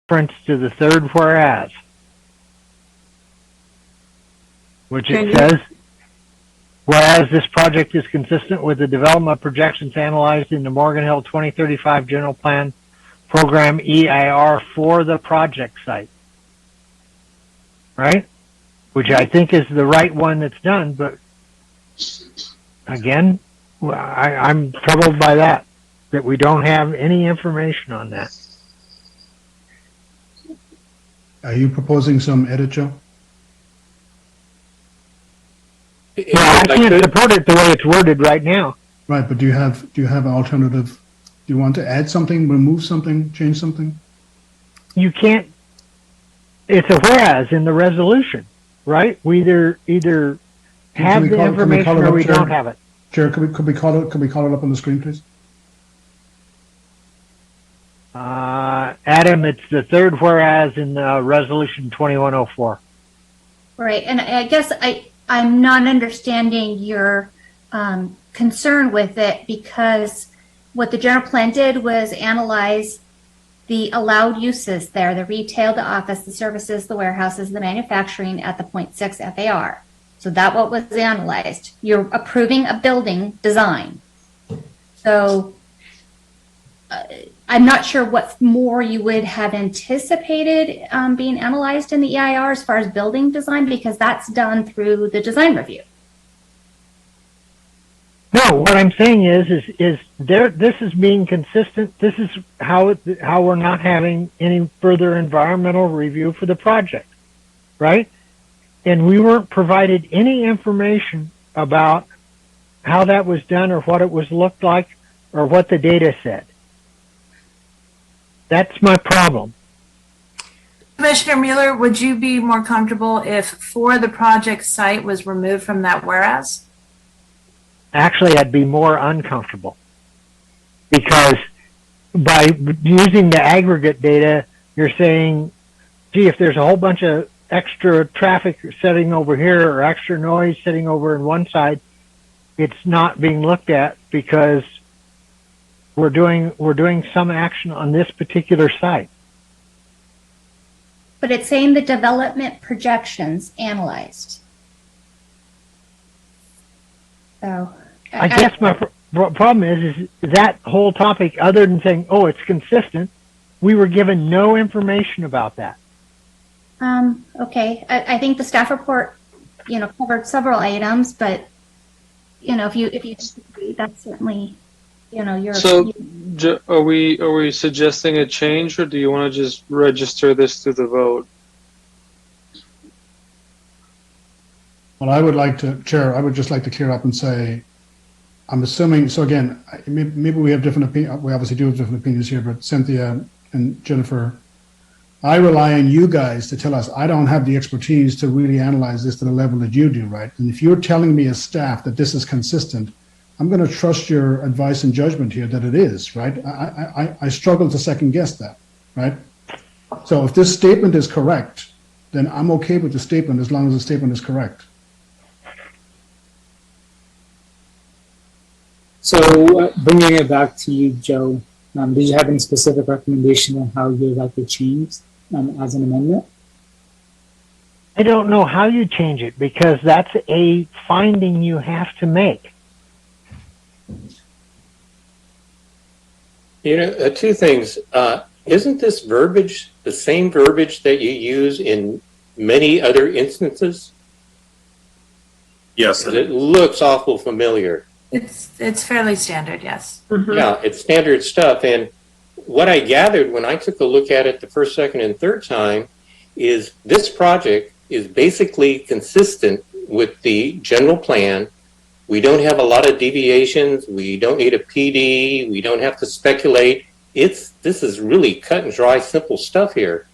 reference to the third whereas, which it says, whereas this project is consistent with the development projections analyzed in the Morgan Hill 2035 General Plan Program EIR for the project site. Right? Which I think is the right one that's done, but again, I'm troubled by that we don't have any information on that. Are you proposing some edit, Joe? Well, I can't support it the way it's worded right now. Right, but do you have an alternative? Do you want to add something, remove something, change something? You can't. It's a whereas in the resolution, right? We either have the information or we don't have it. Chair, could we call it up on the screen, please? Adam, it's the third whereas in resolution 2104. Right, and I guess I'm not understanding your concern with it, because what the general plan did was analyze the allowed uses there, the retail, the office, the services, the warehouses, the manufacturing at the 0.6 FAR. So that what was analyzed. You're approving a building design. So I'm not sure what more you would have anticipated being analyzed in the EIR as far as building design, because that's done through the design review. No, what I'm saying is this is being consistent. This is how we're not having any further environmental review for the project, right? And we weren't provided any information about how that was done or what it was looked like or what the data said. That's my problem. Commissioner Mueller, would you be more comfortable if for the project site was removed from that whereas? Actually, I'd be more uncomfortable, because by using the aggregate data, you're saying, gee, if there's a whole bunch of extra traffic sitting over here or extra noise sitting over in one side, it's not being looked at because we're doing some action on this particular site. But it's saying the development projections analyzed. So I guess my problem is that whole topic, other than saying, oh, it's consistent, we were given no information about that. Okay, I think the staff report, covered several items, but, if you disagree, that's certainly, your. So, are we suggesting a change, or do you want to just register this to the vote? Well, I would like to, Chair, I would just like to clear up and say, I'm assuming, so again, maybe we have different opinions, we obviously do have different opinions here, but Cynthia and Jennifer, I rely on you guys to tell us. I don't have the expertise to really analyze this to the level that you do, right? And if you're telling me as staff that this is consistent, I'm going to trust your advice and judgment here that it is, right? I struggle to second guess that, right? So if this statement is correct, then I'm okay with the statement as long as the statement is correct. So bringing it back to you, Joe, did you have any specific recommendation on how you'd like to change as an amendment? I don't know how you change it, because that's a finding you have to make. Two things. Isn't this verbiage the same verbiage that you use in many other instances? Yes. It looks awful familiar. It's fairly standard, yes. Mm-hmm. Yeah, it's standard stuff. And what I gathered when I took a look at it the first, second, and third time is this project is basically consistent with the general plan. We don't have a lot of deviations. We don't need a PD. We don't have to speculate. This is really cut and dry, simple stuff here.